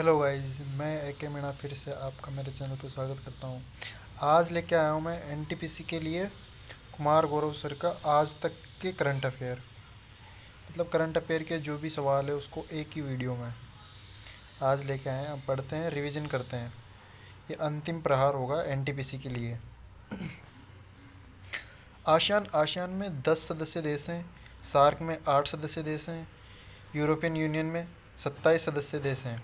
Hello guys, मैं AK Meena फिर से आपका मेरे चैनल पर स्वागत करता हूँ। आज लेके आया हूँ मैं NTPC के लिए कुमार गौरव सर का आज तक के करंट अफेयर। मतलब करंट अफेयर के जो भी सवाल है उसको एक ही वीडियो में आज लेके आए हैं। अब पढ़ते हैं, रिवीजन करते हैं। ये अंतिम प्रहार होगा NTPC के लिए। आसियान आसियान में 10 सदस्य देश हैं। सार्क में 8 सदस्य देश हैं। यूरोपियन यूनियन में 27 सदस्य देश हैं।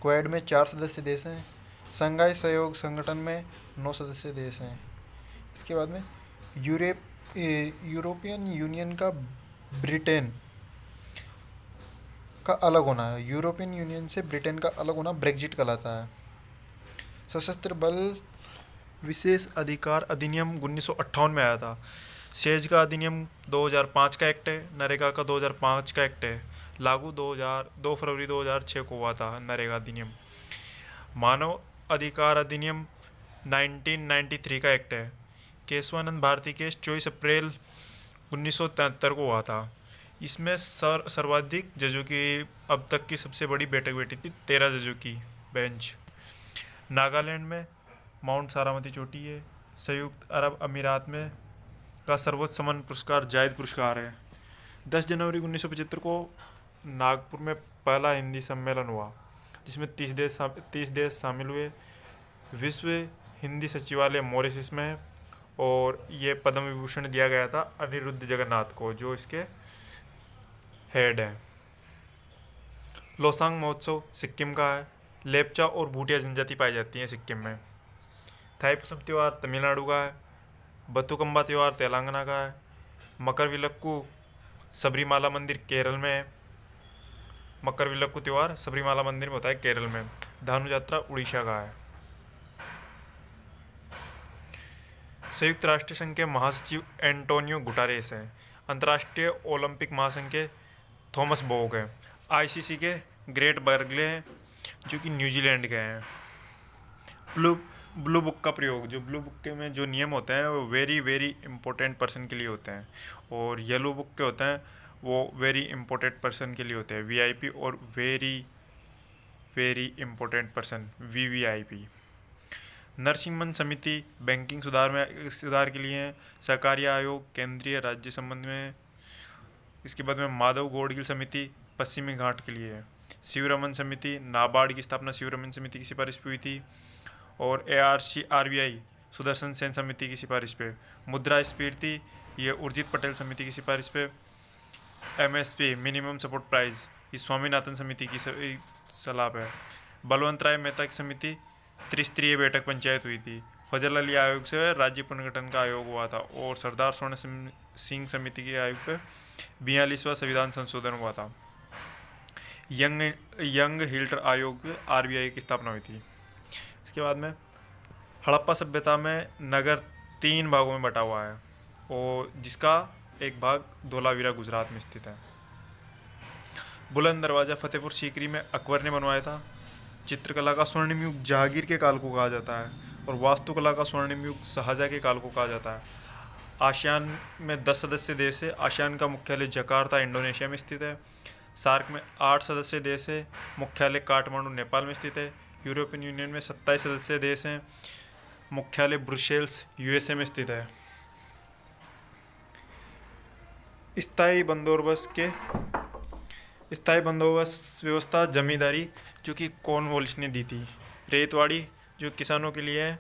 क्वेड में 4 सदस्य देश हैं। संघाई सहयोग संगठन में 9 सदस्य देश हैं। इसके बाद में यूरोपियन यूनियन का ब्रिटेन का अलग होना है। यूरोपियन यूनियन से ब्रिटेन का अलग होना ब्रेग्जिट कहलाता है। सशस्त्र बल विशेष अधिकार अधिनियम 1958 में आया था। सेज का अधिनियम 2005 का एक्ट है। नरेगा का 2005 का एक्ट है। लागू 2 फरवरी 2006 को हुआ था नरेगा अधिनियम। मानव अधिकार अधिनियम 1993 का एक्ट है। केशवानंद भारती केस 24 अप्रैल 1973 को हुआ था। इसमें सर्वाधिक जजों की अब तक की सबसे बड़ी बैठक बैठी थी, 13 जजों की बेंच। नागालैंड में माउंट सारामती चोटी है। संयुक्त अरब अमीरात में का सर्वोच्च सम्मान पुरस्कार जायद पुरस्कार है। 10 जनवरी 1975 को नागपुर में पहला हिंदी सम्मेलन हुआ जिसमें 30 देश शामिल हुए। विश्व हिंदी सचिवालय मॉरिशस में है और ये पद्म विभूषण दिया गया था अनिरुद्ध जगन्नाथ को, जो इसके हेड है। लोसांग महोत्सव सिक्किम का है। लेपचा और भूटिया जनजाति पाई जाती हैं सिक्किम में। थाईपुसम त्यौहार तमिलनाडु का है। बथुकम्बा त्यौहार तेलंगाना का है। मकरविलक्कू सबरीमाला मंदिर केरल में है। मकरविलक्कू त्यौहार सबरीमाला मंदिर में होता है केरल में। धानु यात्रा उड़ीसा का है। संयुक्त राष्ट्र संघ के महासचिव एंटोनियो गुटारेस हैं। अंतर्राष्ट्रीय ओलंपिक महासंघ के थॉमस बोग हैं। ICC के ग्रेट बर्गले हैं जो कि न्यूजीलैंड के हैं। ब्लू बुक का प्रयोग, जो ब्लू बुक के में जो नियम होते हैं वो वेरी वेरी इंपॉर्टेंट पर्सन के लिए होते हैं, और येलो बुक के होते हैं वो वेरी इंपॉर्टेंट पर्सन के लिए होते हैं, VIP और very very important person VVIP। Narasimhan समिति बैंकिंग सुधार के लिए है। सहकारी आयोग केंद्रीय राज्य संबंध में। इसके बाद में माधव गौड़गिल समिति पश्चिमी घाट के लिए है। शिवरमन समिति नाबार्ड की स्थापना शिवरमन समिति की सिफारिश पे हुई थी। और ARC-RBI सुदर्शन सेन समिति की सिफारिश पे। मुद्रास्फीति ये उर्जित पटेल समिति की सिफारिश पे। MSP मिनिमम सपोर्ट प्राइस ये स्वामीनाथन समिति की सलाह पे। बलवंत राय मेहता की समिति त्रिस्तरीय बैठक पंचायत हुई थी। फजल अली आयोग से राज्य पुनर्गठन का आयोग हुआ था। और सरदार स्वर्ण सिंह समिति के आयोग पे 42वां संविधान संशोधन हुआ था। यंग हिल्टर आयोग पे RBI की स्थापना हुई थी। इसके बाद में हड़प्पा सभ्यता में नगर 3 भागों में बटा हुआ है और जिसका एक भाग धोलावीरा गुजरात में स्थित है। बुलंद दरवाज़ा फतेहपुर सीकरी में अकबर ने बनवाया था। चित्रकला का स्वर्णिम युग जहांगीर के काल को कहा जाता है और वास्तुकला का स्वर्णिम युग शाहजहां के काल को कहा जाता है। आसियान में 10 सदस्य देश है। आसियान का मुख्यालय जकार्ता इंडोनेशिया में स्थित है। सार्क में 8 सदस्य देश है। मुख्यालय काठमांडू नेपाल में स्थित है। यूरोपियन यूनियन में 27 सदस्य देश हैं। मुख्यालय ब्रुसेल्स USA में स्थित है। स्थायी बंदोबस्त व्यवस्था जमींदारी जो कि कॉर्नवालिस ने दी थी। रेतवाड़ी जो किसानों के लिए है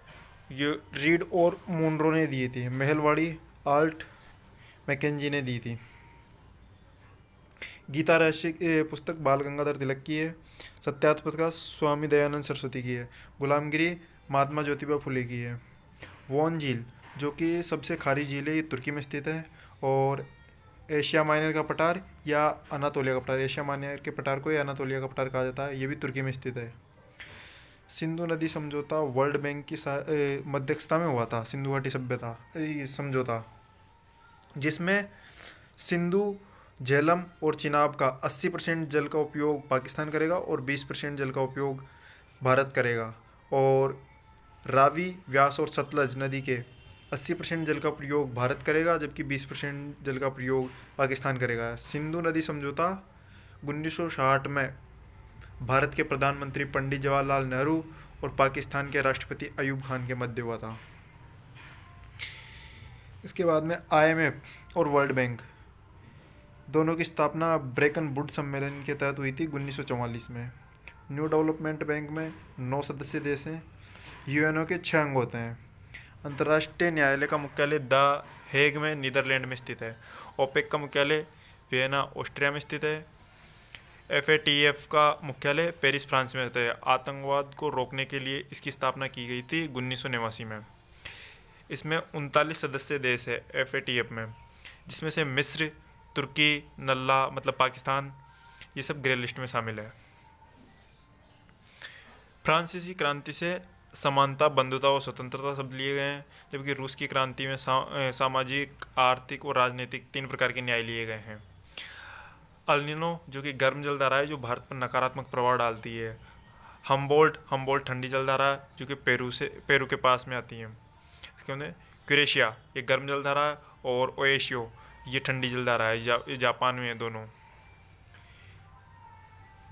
ये रीड और मुनरो ने दी थी। महलवाड़ी आल्ट मैकेंजी ने दी थी। गीता राष्ट्रीय पुस्तक बाल गंगाधर तिलक की है। सत्यार्थ पत्रिका स्वामी दयानंद सरस्वती की है। गुलामगिरी महात्मा ज्योतिबा फुले की है। वॉन झील जो कि सबसे खारी झील है, ये तुर्की में स्थित है। और एशिया माइनर का पठार या अनातोलिया का पठार, एशिया माइनर के पठार को या अनातोलिया का पठार कहा जाता है, ये भी तुर्की में स्थित है। सिंधु नदी समझौता वर्ल्ड बैंक की मध्यस्थता में हुआ था। सिंधु घाटी सभ्यता समझौता जिसमें सिंधु झेलम और चिनाब का 80% जल का उपयोग पाकिस्तान करेगा और 20% जल का उपयोग भारत करेगा। और रावी व्यास और सतलज नदी के 80% जल का प्रयोग भारत करेगा जबकि 20% जल का प्रयोग पाकिस्तान करेगा। सिंधु नदी समझौता 1960 में भारत के प्रधानमंत्री पंडित जवाहरलाल नेहरू और पाकिस्तान के राष्ट्रपति अयूब खान के मध्य हुआ था। इसके बाद में आईएमएफ और वर्ल्ड बैंक दोनों की स्थापना ब्रेकन वुड सम्मेलन के तहत हुई थी 1944 में। न्यू डेवलपमेंट बैंक में 9 सदस्य देश हैं। यूएनओ के 6 अंग होते हैं। अंतर्राष्ट्रीय न्यायालय का मुख्यालय द हेग में नीदरलैंड में स्थित है। ओपेक का मुख्यालय वियना ऑस्ट्रिया में स्थित है। एफएटीएफ का मुख्यालय पेरिस फ्रांस में है। आतंकवाद को रोकने के लिए इसकी स्थापना की गई थी 1989 में। इसमें 39 सदस्य देश है एफएटीएफ में, जिसमें से मिस्र, तुर्की, नल्ला मतलब पाकिस्तान, ये सब ग्रे लिस्ट में शामिल है। फ्रांसीसी क्रांति से समानता, बंधुता और स्वतंत्रता शब्द लिए गए हैं, जबकि रूस की क्रांति में सामाजिक, आर्थिक और राजनीतिक 3 प्रकार के न्याय लिए गए हैं। अल नीनो जो कि गर्म जलधारा है जो भारत पर नकारात्मक प्रभाव डालती है। हम्बोल्ट ठंडी जलधारा है जो कि पेरू के पास में आती है। इसके अंदर क्यूरेशिया ये गर्म जलधारा है और ओएशियो ये ठंडी जलधारा है, ये जापान में है दोनों।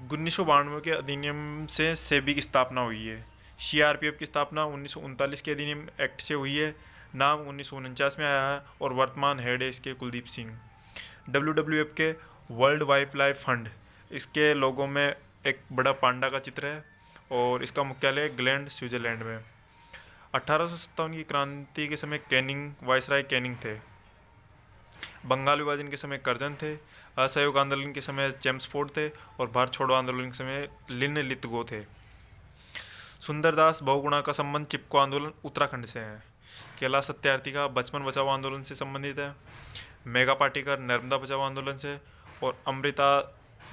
1992 के अधिनियम से सेबी की स्थापना हुई है। सीआरपीएफ की स्थापना 1939 के अधिनियम एक्ट से हुई है। नाम 1949 में आया है और वर्तमान हेड है इसके कुलदीप सिंह। डब्ल्यूडब्ल्यूएफ के वर्ल्ड वाइल्ड लाइफ फंड, इसके लोगों में एक बड़ा पांडा का चित्र है और इसका मुख्यालय ग्लैंड स्विट्जरलैंड में। 1857 की क्रांति के समय कैनिंग वायसराय कैनिंग थे। बंगाल विभाजन के समय कर्जन थे। असहयोग आंदोलन के समय चेम्सफोर्ड थे और भारत छोड़ो आंदोलन के समय लिन लितगो थे। सुंदरदास बहुगुणा का संबंध चिपको आंदोलन उत्तराखंड से है। कैलाश सत्यार्थी का बचपन बचाओ आंदोलन से संबंधित है। मेघा पाटिकर नर्मदा बचाओ आंदोलन से और अमृता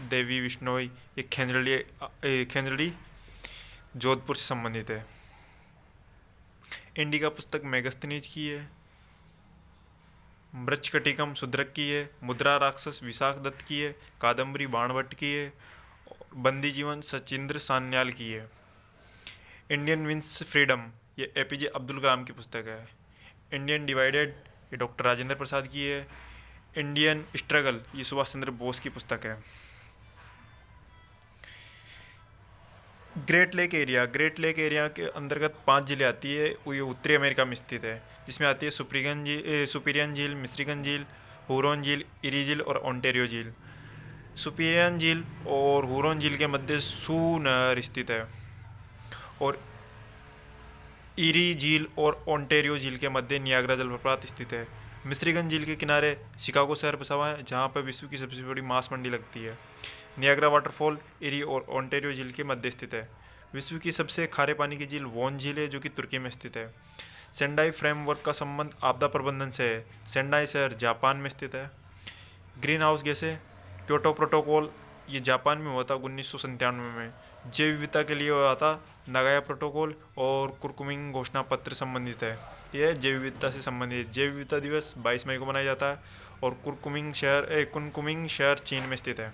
देवी विश्नोई ये खेंजड़ी जोधपुर से संबंधित है। इंडिका पुस्तक मेगस्थनीज की है। मृच्छकटिकम सुद्रक की है। मुद्रा राक्षस विशाख दत्त की है। कादम्बरी बाणभट्ट की है। बंदी जीवन सचिंद्र सान्याल की है। इंडियन विंस फ्रीडम ये एपीजे अब्दुल कलाम की पुस्तक है। इंडियन डिवाइडेड ये डॉक्टर राजेंद्र प्रसाद की है। इंडियन स्ट्रगल ये सुभाष चंद्र बोस की पुस्तक है। ग्रेट लेक एरिया के अंतर्गत 5 जिले आती है। वो ये उत्तरी अमेरिका में स्थित है, जिसमें आती है सुपीरियन झील, मिस्ट्रिगन झील, हुरोन झील, इरी झील और ओंटेरियो झील। सुपीरियन झील और हुरोन झील के मध्य सू नहर स्थित है और इरी झील और ओंटेरियो झील के मध्य नियाग्रा जलप्रपात स्थित है। मिस्ट्रिगन झील के किनारे शिकागो शहर बसा हुआ है, जहाँ पर विश्व की सबसे बड़ी मांस मंडी लगती है। नियाग्रा वाटरफॉल इरी और ओंटेरियो झील के मध्य स्थित है। विश्व की सबसे खारे पानी की झील वोन झील है, जो कि तुर्की में स्थित है। सेंडाई फ्रेमवर्क का संबंध आपदा प्रबंधन से है। सेंडाई शहर जापान में स्थित है। ग्रीन हाउस गैसें, क्योटो प्रोटोकॉल ये जापान में हुआ था 1997 में। जैव विविधता के लिए हुआ था नागाया प्रोटोकॉल और कुरकुमिंग घोषणा पत्र संबंधित है। यह जैव विविधता से संबंधित। जैव विविधता दिवस 22 मई को मनाया जाता है और कुनकुमिंग शहर चीन में स्थित है।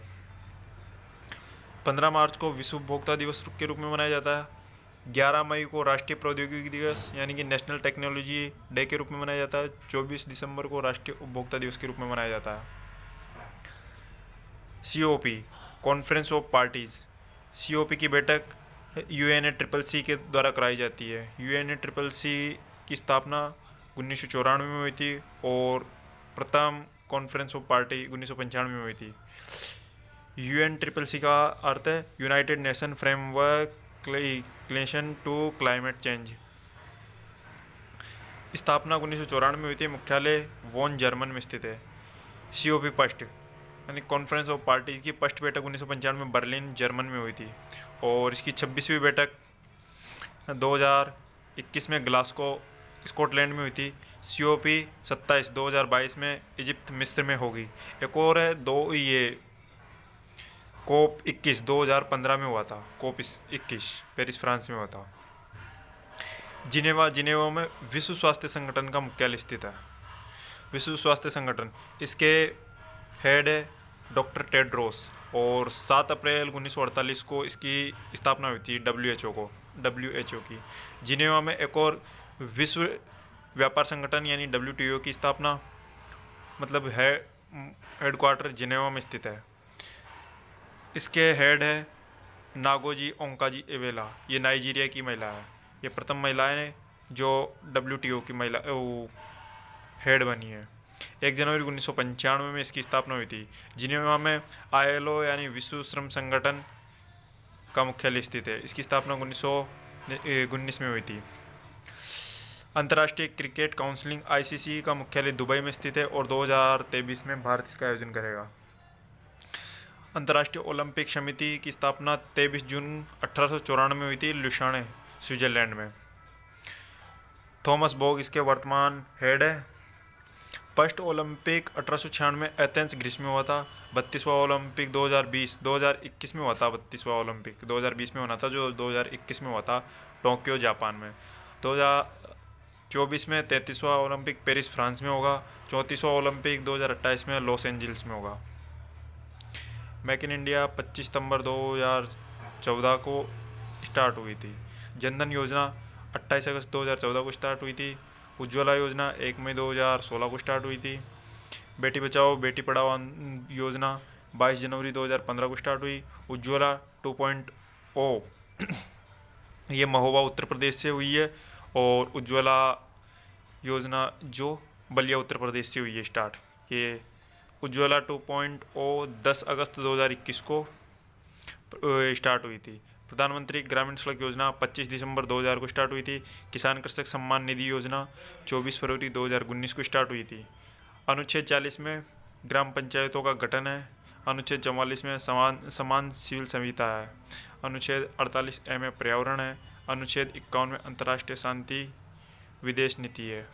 15 मार्च को विश्व उपभोक्ता दिवस के रूप में मनाया जाता है। 11 मई को राष्ट्रीय प्रौद्योगिकी दिवस यानी कि नेशनल टेक्नोलॉजी डे के रूप में मनाया जाता है। 24 दिसंबर को राष्ट्रीय उपभोक्ता दिवस के रूप में मनाया जाता है। COP conference of parties, COP की बैठक UNACCC के द्वारा कराई जाती है। UNACCC की स्थापना 1994 में हुई थी और प्रथम कॉन्फ्रेंस ऑफ पार्टी 1995 में हुई थी। UNACCC का अर्थ है यूनाइटेड नेशन फ्रेमवर्क क्लेशन टू क्लाइमेट चेंज। स्थापना 1994 में हुई थी। मुख्यालय वॉन जर्मन में स्थित है। COP फर्स्ट यानी कॉन्फ्रेंस ऑफ पार्टीज की फर्स्ट बैठक 1995 में बर्लिन जर्मन में हुई थी और इसकी 26वीं बैठक 2021 में ग्लासगो स्कॉटलैंड में हुई थी। COP 27 2022 में इजिप्ट मिस्र में होगी। एक और है COP 21 2015 में हुआ था। COP 21 पेरिस फ्रांस में हुआ था। जिनेवा में विश्व स्वास्थ्य संगठन का मुख्यालय स्थित है। विश्व स्वास्थ्य संगठन इसके हेड है डॉक्टर टेड्रोस और 7 अप्रैल 1948 को इसकी स्थापना हुई थी WHO की। जिनेवा में एक और विश्व व्यापार संगठन यानी WTO की स्थापना मतलब हेडक्वार्टर जिनेवा में स्थित है। इसके हेड है नागोजी ओंकाजी एवेला, ये नाइजीरिया की महिला है। ये प्रथम महिला है जो WTO की महिला हेड बनी है। 1 जनवरी 1995 में इसकी स्थापना हुई थी। जिनेवा में ILO यानी विश्व श्रम संगठन का मुख्यालय स्थित है। इसकी स्थापना 1919 में हुई थी। अंतर्राष्ट्रीय क्रिकेट काउंसिल ICC का मुख्यालय दुबई में स्थित है और 2023 में भारत इसका आयोजन करेगा। अंतर्राष्ट्रीय ओलंपिक समिति की स्थापना 23 जून 1894 में हुई थी लुसाने, स्विट्जरलैंड में। थॉमस बोग इसके वर्तमान हेड है। फर्स्ट ओलंपिक 1896 में एथेंस, ग्रीस में हुआ था। 32वां ओलंपिक 2021 में हुआ था। 32वां ओलंपिक 2020 में होना था, जो 2021 में हुआ था टोक्यो, जापान में। 2024 में 33वां ओलंपिक पेरिस, फ्रांस में होगा। 34वां ओलंपिक 2028 में लॉस एंजल्स में होगा। मेक इन इंडिया 25 सितंबर 2014 को स्टार्ट हुई थी। जनधन योजना 28 अगस्त 2014 को स्टार्ट हुई थी। उज्ज्वला योजना 1 मई 2016 को स्टार्ट हुई थी। बेटी बचाओ बेटी पढ़ाओ योजना 22 जनवरी 2015 को स्टार्ट हुई। उज्ज्वला 2.0 ये महोबा उत्तर प्रदेश से हुई है और उज्ज्वला योजना जो बलिया उत्तर प्रदेश से हुई है स्टार्ट। ये उज्ज्वला 2.0 10 अगस्त 2021 को स्टार्ट हुई थी। प्रधानमंत्री ग्रामीण सड़क योजना 25 दिसंबर 2000 को स्टार्ट हुई थी। किसान कृषक सम्मान निधि योजना 24 फरवरी 2019 को स्टार्ट हुई थी। अनुच्छेद 40 में ग्राम पंचायतों का गठन है। अनुच्छेद 44 में समान सिविल संहिता है। अनुच्छेद 48A में पर्यावरण है। अनुच्छेद 51 में अंतर्राष्ट्रीय शांति विदेश नीति है।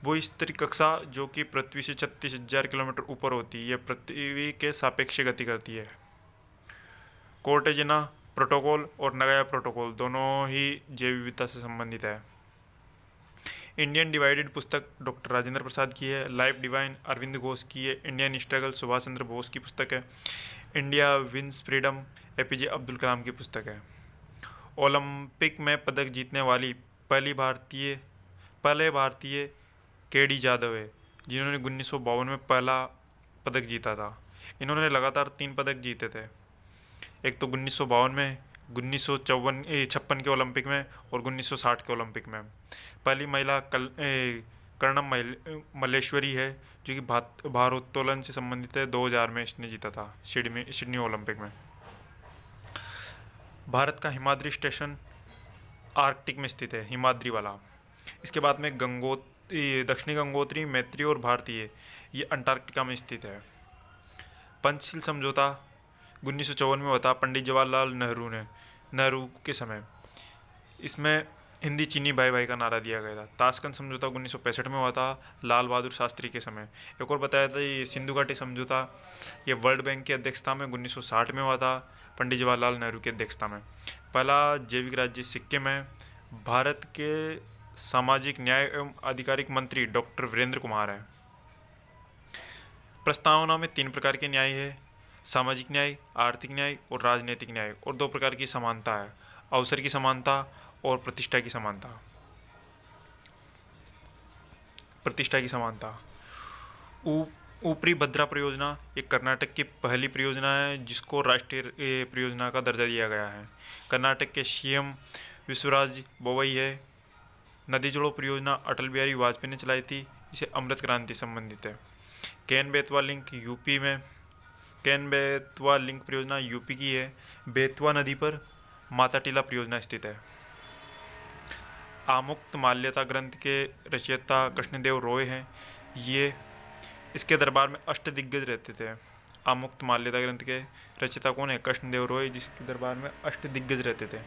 भूस्तरीय कक्षा जो कि पृथ्वी से 36,000 किलोमीटर ऊपर होती है, यह पृथ्वी के सापेक्ष गति करती है। कोर्टेजना प्रोटोकॉल और नगाया प्रोटोकॉल दोनों ही जैव विविधता से संबंधित है। इंडियन डिवाइडेड पुस्तक डॉक्टर राजेंद्र प्रसाद की है। लाइफ डिवाइन अरविंद घोष की है। इंडियन स्ट्रगल सुभाष चंद्र बोस की पुस्तक है। India wins freedom APJ Abdul Kalam की पुस्तक है। ओलंपिक में पदक जीतने वाली पहले भारतीय KD जाधव है, जिन्होंने 1952 में पहला पदक जीता था। इन्होंने लगातार 3 पदक जीते थे, एक तो 1952 में, 1956 के ओलंपिक में और 1960 के ओलंपिक में। पहली महिला कर्णम मल्लेश्वरी है, जो कि भारोत्तोलन से संबंधित है। 2000 में इसने जीता था सिडनी ओलंपिक में। भारत का हिमाद्री स्टेशन आर्कटिक में स्थित है, हिमाद्री वाला। इसके बाद में दक्षिणी गंगोत्री, मैत्री और भारतीय, ये अंटार्कटिका में स्थित है। पंचशील समझौता 1954 में हुआ था, पंडित जवाहरलाल नेहरू के समय। इसमें हिंदी चीनी भाई भाई का नारा दिया गया था। ताशकंद समझौता 1965 में हुआ था, लाल बहादुर शास्त्री के समय। एक और बताया था, ये सिंधु घाटी समझौता, ये वर्ल्ड बैंक की अध्यक्षता में 1960 में हुआ था, पंडित जवाहरलाल नेहरू की अध्यक्षता में। पहला जैविक राज्य सिक्किम है। भारत के सामाजिक न्याय एवं आधिकारिक मंत्री डॉक्टर वीरेंद्र कुमार हैं। प्रस्तावना में 3 प्रकार के न्याय है, सामाजिक न्याय, आर्थिक न्याय और राजनीतिक न्याय, और 2 प्रकार की समानता है, अवसर की समानता और प्रतिष्ठा की समानता। ऊपरी भद्रा परियोजना ये कर्नाटक की पहली परियोजना है जिसको राष्ट्रीय परियोजना का दर्जा दिया गया है। कर्नाटक के CM विश्वराज बोवई है। नदी जोड़ो परियोजना अटल बिहारी वाजपेयी ने चलाई थी, इसे अमृत क्रांति संबंधित है। केन बेतवा लिंक परियोजना यूपी की है। बेतवा नदी पर माता टीला परियोजना स्थित है। आमुक्त माल्यता ग्रंथ के रचयिता कृष्णदेव रॉय हैं। इसके दरबार में अष्टदिग्गज रहते थे। आमुक्त माल्यता ग्रंथ के रचयिता कौन है? कृष्णदेव रॉय, जिसके दरबार में अष्टदिग्गज रहते थे।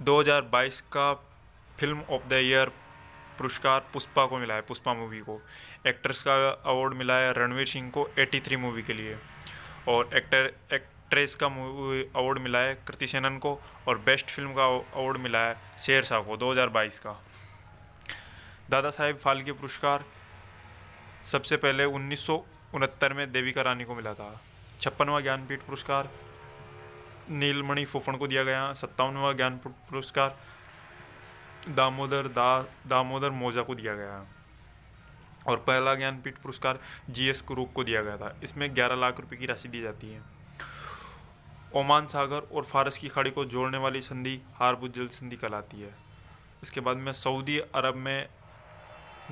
2022 का फिल्म ऑफ द ईयर पुरस्कार पुष्पा को मिला है, पुष्पा मूवी को। एक्ट्रेस का अवार्ड मिला है रणवीर सिंह को 83 मूवी के लिए, और एक्ट्रेस का अवार्ड मिला है कृति सेनन को, और बेस्ट फिल्म का अवार्ड मिला है शेरशाह को 2022 का। दादा साहेब फाल्के पुरस्कार सबसे पहले 1969 में देविका रानी को मिला था। 56वां ज्ञानपीठ पुरस्कार नीलमणि फुफन को दिया गया। 57वां ज्ञानपीठ पुरस्कार दामोदर मौजा को दिया गया, और पहला ज्ञानपीठ पुरस्कार GS कुरूप को दिया गया था। इसमें 11 लाख रुपए की राशि दी जाती है। ओमान सागर और फारस की खाड़ी को जोड़ने वाली संधि हारबुज जल संधि कहलाती है। इसके बाद में सऊदी अरब में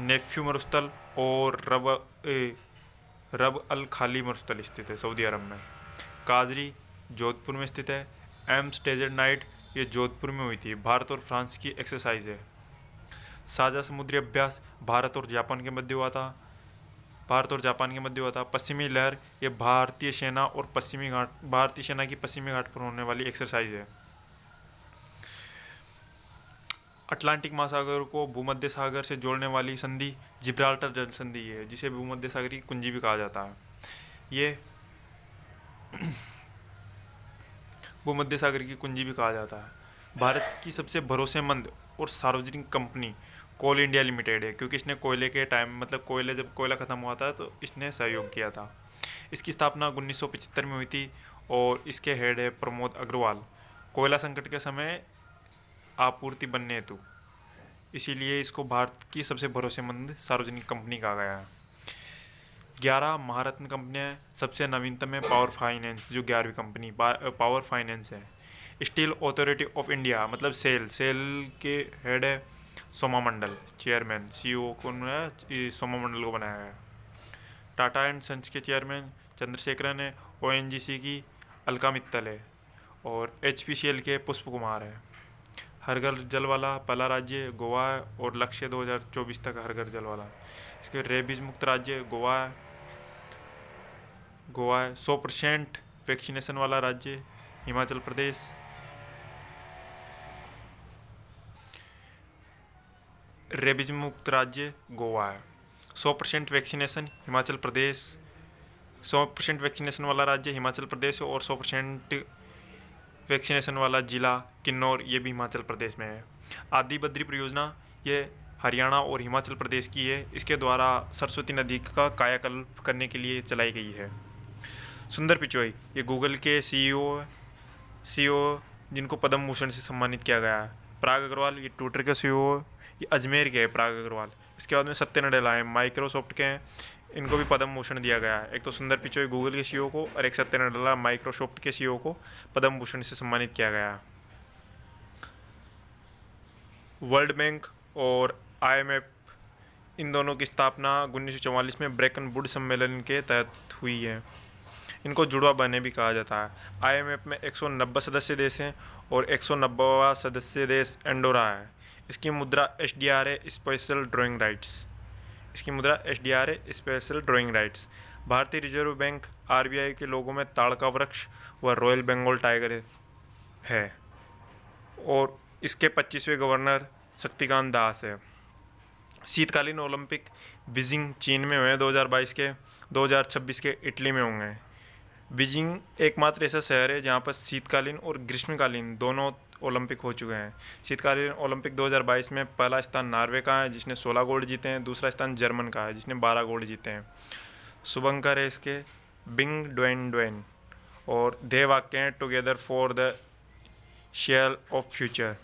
नेफ्यू मरुस्थल और रब अल खाली मरुस्थल स्थित है सऊदी अरब में। काजरी जोधपुर में स्थित है। एम्स डेजर्ट नाइट ये जोधपुर में हुई थी। भारत और फ्रांस की एक्सरसाइज है। साझा समुद्री अभ्यास भारत और जापान के मध्य हुआ था। पश्चिमी लहर ये भारतीय सेना की पश्चिमी घाट पर होने वाली एक्सरसाइज है। अटलांटिक महासागर को भूमध्य सागर से जोड़ने वाली संधि जिब्राल्टर जल संधि है, जिसे भूमध्य सागर की कुंजी भी कहा जाता है। ये भूमध्य सागर की कुंजी भी कहा जाता है। भारत की सबसे भरोसेमंद और सार्वजनिक कंपनी कोल इंडिया लिमिटेड है, क्योंकि इसने कोयले के टाइम जब कोयला ख़त्म हुआ था तो इसने सहयोग किया था। इसकी स्थापना 1975 में हुई थी और इसके हेड है प्रमोद अग्रवाल। कोयला संकट के समय आपूर्ति बनने हेतु इसीलिए इसको भारत की सबसे भरोसेमंद सार्वजनिक कंपनी कहा गया है। 11 महारत्न कंपनियां, सबसे नवीनतम है पावर फाइनेंस, जो 11वीं कंपनी पावर फाइनेंस है। स्टील अथॉरिटी ऑफ इंडिया मतलब सेल के हेड है सोमा मंडल, चेयरमैन CEO को सोमा मंडल को बनाया गया। टाटा एंड सन्स के चेयरमैन चंद्रशेखरन है। ONGC की अलका मित्तल है और HPCL के पुष्प कुमार है। हर घर जल वाला पहला राज्य गोवा है और लक्ष्य 2024 तक हर घर जल वाला। इसके रेबीज मुक्त राज्य गोवा है। 100% वैक्सीनेशन वाला राज्य हिमाचल प्रदेश। रेबीज मुक्त राज्य गोवा है। 100% वैक्सीनेशन हिमाचल प्रदेश, 100% वैक्सीनेशन वाला राज्य हिमाचल प्रदेश है और 100% वैक्सीनेशन वाला जिला किन्नौर ये भी हिमाचल प्रदेश में है। आदि बद्री परियोजना ये हरियाणा और हिमाचल प्रदेश की है। इसके द्वारा सरस्वती नदी का कायाकल्प करने के लिए चलाई गई है। सुंदर पिचोई ये गूगल के CEO जिनको पद्म भूषण से सम्मानित किया गया है। पराग अग्रवाल ये ट्विटर के CEO, ये अजमेर के है पराग अग्रवाल। इसके बाद में सत्य नडेला है माइक्रोसॉफ्ट के हैं, इनको भी पद्म भूषण दिया गया है। एक तो सुंदर पिचोई गूगल के CEO को और एक सत्य नडेला माइक्रोसॉफ्ट के CEO को पद्म भूषण से सम्मानित किया गया है। वर्ल्ड बैंक और IMF इन दोनों की स्थापना 1944 में ब्रेकन वुड्स सम्मेलन के तहत हुई है। इनको जुड़वा बने भी कहा जाता है। IMF में 190 सदस्य देश हैं और 190वां सदस्य देश एंडोरा है। इसकी मुद्रा SDR है, स्पेशल ड्राइंग राइट्स। भारतीय रिजर्व बैंक RBI के लोगों में ताड़ का वृक्ष व रॉयल बंगाल टाइगर है और इसके 25वें गवर्नर शक्तिकांत दास है। शीतकालीन ओलंपिक बीजिंग चीन में हुए 2022 के, 2026 के इटली में होंगे। बीजिंग एकमात्र ऐसा शहर है जहाँ पर शीतकालीन और ग्रीष्मकालीन दोनों ओलंपिक हो चुके हैं। शीतकालीन ओलंपिक 2022 में पहला स्थान नॉर्वे का है जिसने 16 गोल्ड जीते हैं। दूसरा स्थान जर्मन का है जिसने 12 गोल्ड जीते हैं। शुभंकर है इसके बिंग ड्वेन और दे वाक्य हैं together for the share of future.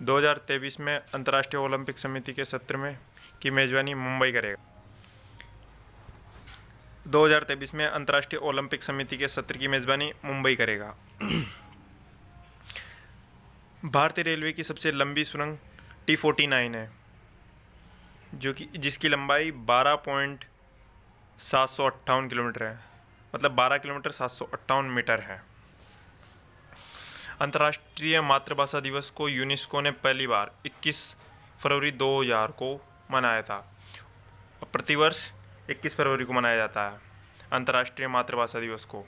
2023 में अंतर्राष्ट्रीय ओलंपिक समिति के सत्र में की मेज़बानी मुंबई करेगा। 2023 में अंतर्राष्ट्रीय ओलंपिक समिति के सत्र की मेज़बानी मुंबई करेगा। भारतीय रेलवे की सबसे लंबी सुरंग T49 है, जिसकी लंबाई 12.758 किलोमीटर है, मतलब 12 किलोमीटर 758 मीटर है। अंतर्राष्ट्रीय मातृभाषा दिवस को यूनेस्को ने पहली बार 21 फरवरी 2000 को मनाया था। प्रतिवर्ष 21 फरवरी को मनाया जाता है अंतर्राष्ट्रीय मातृभाषा दिवस को।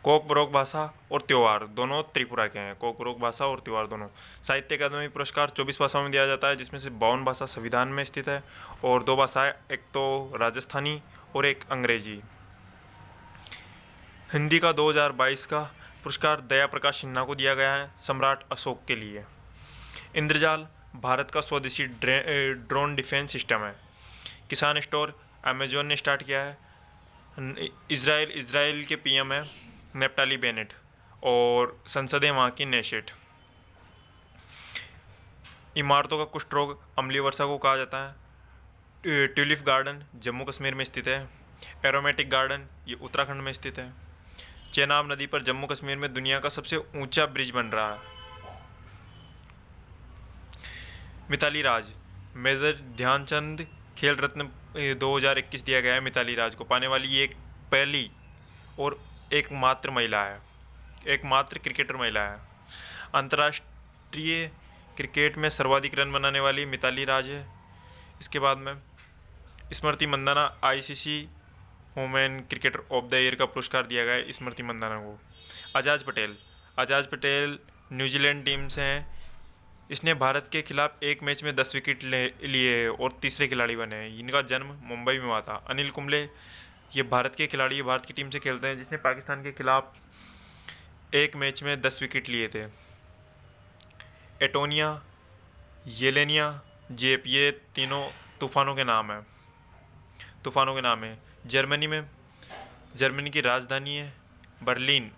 कोकबोरोक भाषा और त्यौहार दोनों त्रिपुरा के हैं। कोकबोरोक भाषा और त्यौहार दोनों। साहित्य अकादमी पुरस्कार 24 भाषाओं में दिया जाता है, जिसमें से 52 भाषा संविधान में स्थित है और 2 भाषाएं, एक तो राजस्थानी और एक अंग्रेजी। हिंदी का 2022 का पुरस्कार दया प्रकाश सिन्हा को दिया गया है सम्राट अशोक के लिए। इंद्रजाल भारत का स्वदेशी ड्रोन डिफेंस सिस्टम है। किसान स्टोर अमेजोन ने स्टार्ट किया है। इजराइल के PM है नेप्टाली बेनेट और संसद है वहाँ की नेशेट। इमारतों का कुष्ठ रोग अम्लीय वर्षा को कहा जाता है। ट्यूलिप गार्डन जम्मू कश्मीर में स्थित है। एरोमेटिक गार्डन ये उत्तराखंड में स्थित है। चेनाब नदी पर जम्मू कश्मीर में दुनिया का सबसे ऊंचा ब्रिज बन रहा है। मिताली राज, मेजर ध्यानचंद खेल रत्न 2021 दिया गया है मिताली राज को। पाने वाली ये एक पहली और एकमात्र महिला है, एकमात्र क्रिकेटर महिला है। अंतर्राष्ट्रीय क्रिकेट में सर्वाधिक रन बनाने वाली मिताली राज है। इसके बाद में Smriti Mandhana, ICC women cricketer of the year का पुरस्कार दिया गया है स्मृति मंदाना को। अजाज पटेल, अजाज पटेल न्यूजीलैंड टीम से हैं। इसने भारत के खिलाफ एक मैच में 10 विकेट लिए और तीसरे खिलाड़ी बने हैं। इनका जन्म मुंबई में हुआ था। अनिल कुंबले, ये भारत के खिलाड़ी, भारत की टीम से खेलते हैं, जिसने पाकिस्तान के खिलाफ एक मैच में 10 विकेट लिए थे। एटोनिया, येलेनिया, जेप, ये तीनों तूफानों के नाम हैं, तूफानों के नाम हैं। जर्मनी की राजधानी है बर्लिन।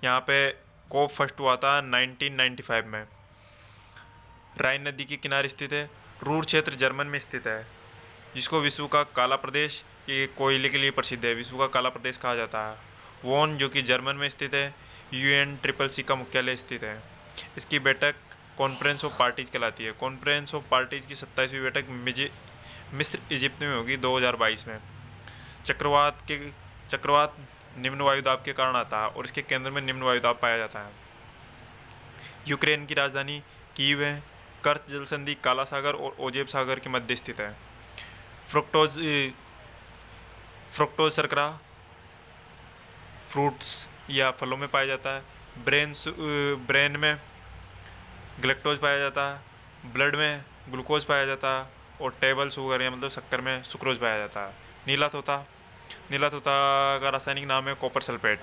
यहाँ पे कोप फर्स्ट हुआ था 1995 में। राइन नदी के किनारे स्थित है। रूर क्षेत्र जर्मन में स्थित है, जिसको विश्व का काला प्रदेश, ये कोयले के लिए प्रसिद्ध है, विश्व का काला प्रदेश कहा जाता है। वोन, जो कि जर्मन में स्थित है, UNCCC का मुख्यालय स्थित है। इसकी बैठक कॉन्फ्रेंस ऑफ पार्टीज कहलाती है। कॉन्फ्रेंस ऑफ पार्टीज की 27वीं बैठक मिस्र, इजिप्ट में होगी 2022 में। चक्रवात निम्न वायुदाब के कारण आता है और इसके केंद्र में निम्न वायुदाब पाया जाता है। यूक्रेन की राजधानी कीव है। कर्क जल संधि काला सागर और ओजेब सागर के मध्य स्थित है। फ्रुक्टोज शर्करा फ्रूट्स या फलों में पाया जाता है। ब्रेन में ग्लैक्टोज पाया जाता है। ब्लड में ग्लूकोज पाया जाता है और टेबल शुगर या मतलब शक्कर में सुक्रोज पाया जाता है। नीला तोता का रासायनिक नाम है कॉपर सल्फेट,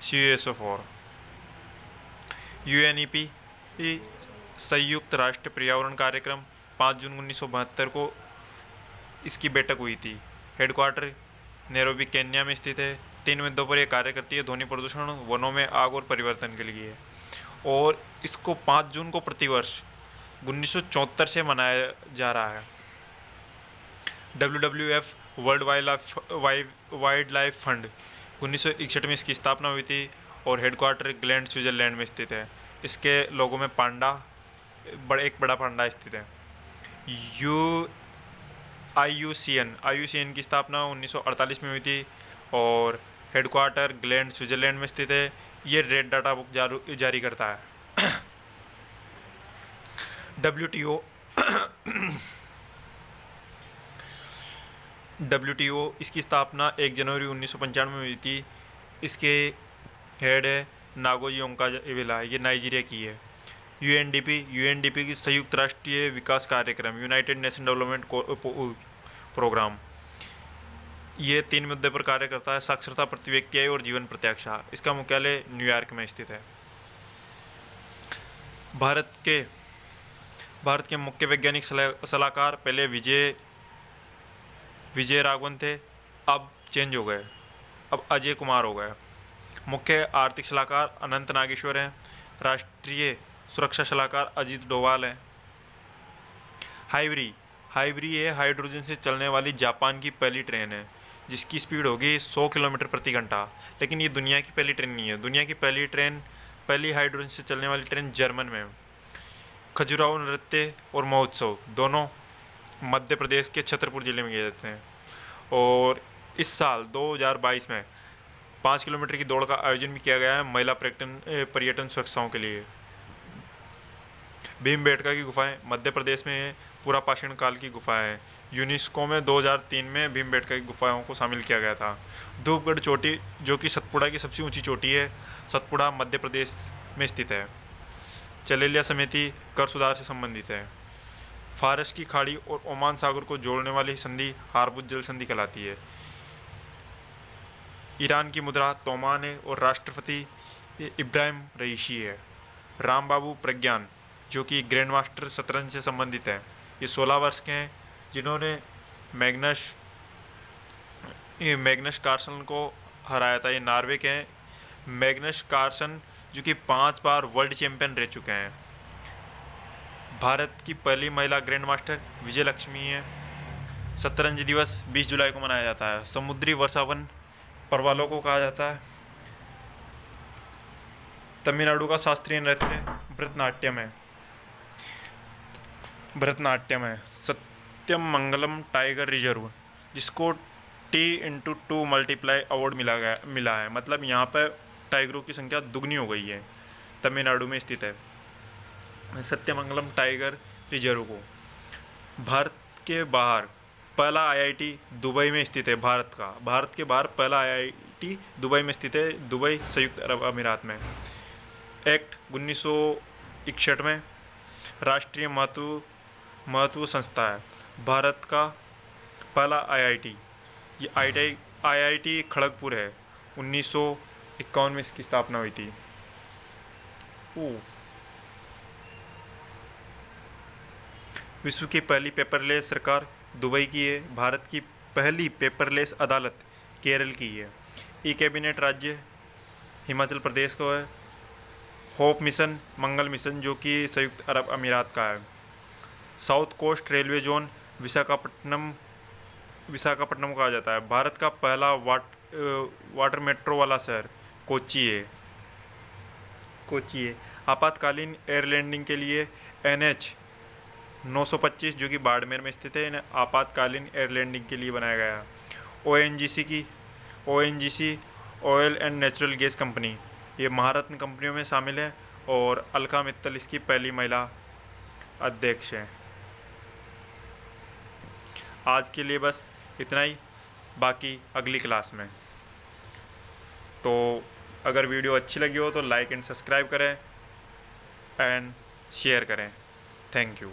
CuSO4। UNEP, संयुक्त राष्ट्र पर्यावरण कार्यक्रम, 5 जून 1972 को इसकी बैठक हुई थी। हेडक्वार्टर नैरोबी, केन्या में स्थित है। 3 मुद्दों पर यह कार्य करती है: ध्वनि प्रदूषण, वनों में आग और परिवर्तन के लिए। और इसको 5 जून को प्रतिवर्ष 1974 से मनाया जा रहा है। WWF, world wild life fund, 1961 में इसकी स्थापना हुई थी और हेडक्वार्टर ग्लैंड, स्विट्जरलैंड में स्थित है। इसके लोगों में पांडा, एक बड़ा पांडा स्थित है। IUCN की स्थापना 1948 में हुई थी और हेडक्वार्टर ग्लैंड, स्विट्जरलैंड में स्थित है। ये रेड डाटा बुक जारी करता है। WTO, इसकी स्थापना 1 जनवरी 1995 में हुई थी। इसके हेड है नागोजी ओंकाविला, ये नाइजीरिया की है। UNDP की संयुक्त राष्ट्रीय विकास कार्यक्रम, यूनाइटेड नेशन डेवलपमेंट प्रोग्राम, ये 3 मुद्दे पर कार्य करता है: साक्षरता, प्रति व्यक्ति आय और जीवन प्रत्याशा। इसका मुख्यालय न्यूयॉर्क में स्थित है। भारत के मुख्य वैज्ञानिक सलाहकार पहले विजय राघवन थे, अब चेंज हो गए, अब अजय कुमार हो गए। मुख्य आर्थिक सलाहकार अनंत नागेश्वर हैं। राष्ट्रीय सुरक्षा सलाहकार अजीत डोवाल हैं। हाइवरी है हाइड्रोजन से चलने वाली जापान की पहली ट्रेन है, जिसकी स्पीड होगी 100 किलोमीटर प्रति घंटा। लेकिन ये दुनिया की पहली ट्रेन नहीं है। दुनिया की पहली हाइड्रोजन से चलने वाली ट्रेन जर्मन में है। खजुराहो नृत्य और महोत्सव दोनों मध्य प्रदेश के छतरपुर जिले में किए जाते हैं। और इस साल 2022 में 5 किलोमीटर की दौड़ का आयोजन भी किया गया है महिला पर्यटन सुरक्षाओं के लिए। भीमबेटका की गुफाएं मध्य प्रदेश में है। पूरा पाषाण काल की गुफाएं हैं। यूनेस्को में 2003 में भीमबेटका की गुफाओं को शामिल किया गया था। धूपगढ़ चोटी, जो कि सतपुड़ा की सबसे ऊंची चोटी है, सतपुड़ा मध्य प्रदेश में स्थित है। चलेलिया समिति कर सुधार से संबंधित है। फारस की खाड़ी और ओमान सागर को जोड़ने वाली संधि हारमुज जल संधि कहलाती है। ईरान की मुद्रा तोमान है और राष्ट्रपति इब्राहिम रईसी है। राम बाबू प्रज्ञान, जो कि ग्रैंड मास्टर शतरंज से संबंधित है, ये 16 वर्ष के हैं, जिन्होंने मैग्नस कार्लसन को हराया था। ये नॉर्वे के हैं। मैग्नस कार्लसन जो कि 5 बार वर्ल्ड चैंपियन रह चुके हैं। भारत की पहली महिला ग्रैंड मास्टर विजय लक्ष्मी है। शतरंज दिवस 20 जुलाई को मनाया जाता है। समुद्री वर्षावन परवालों को कहा जाता है। तमिलनाडु का शास्त्रीय नृत्य भरतनाट्यम है। भरतनाट्यम है। सत्यम मंगलम टाइगर रिजर्व, जिसको T/2 मल्टीप्लाई अवार्ड मिला है, मतलब यहाँ पर टाइगरों की संख्या दुगनी हो गई है। तमिलनाडु में स्थित है सत्यमंगलम टाइगर रिजर्व को। भारत के बाहर पहला IIT दुबई में स्थित है। भारत के बाहर पहला IIT दुबई में स्थित है, दुबई संयुक्त अरब अमीरात में। एक्ट 1961 में राष्ट्रीय महत्व संस्था है। भारत का पहला IIT, ये IIT खड़गपुर है। 1951 में इसकी स्थापना हुई थी। विश्व की पहली पेपरलेस सरकार दुबई की है। भारत की पहली पेपरलेस अदालत केरल की है। ई कैबिनेट राज्य हिमाचल प्रदेश को है। होप मिशन, मंगल मिशन, जो कि संयुक्त अरब अमीरात का है। South Coast Railway zone Visakhapatnam कहा जाता है। भारत का पहला वाटर मेट्रो वाला शहर कोच्चि है। आपातकालीन एयर लैंडिंग के लिए NH 925, जो कि बाड़मेर में स्थित है, इन्हें आपातकालीन एयर लैंडिंग के लिए बनाया गया है। ONGC oil and natural gas company, ये महारत्न कंपनियों में शामिल है और अलका मित्तल इसकी पहली महिला अध्यक्ष है। आज के लिए बस इतना ही, बाकी अगली क्लास में। तो अगर वीडियो अच्छी लगी हो तो लाइक एंड सब्सक्राइब करें एंड शेयर करें। Thank you.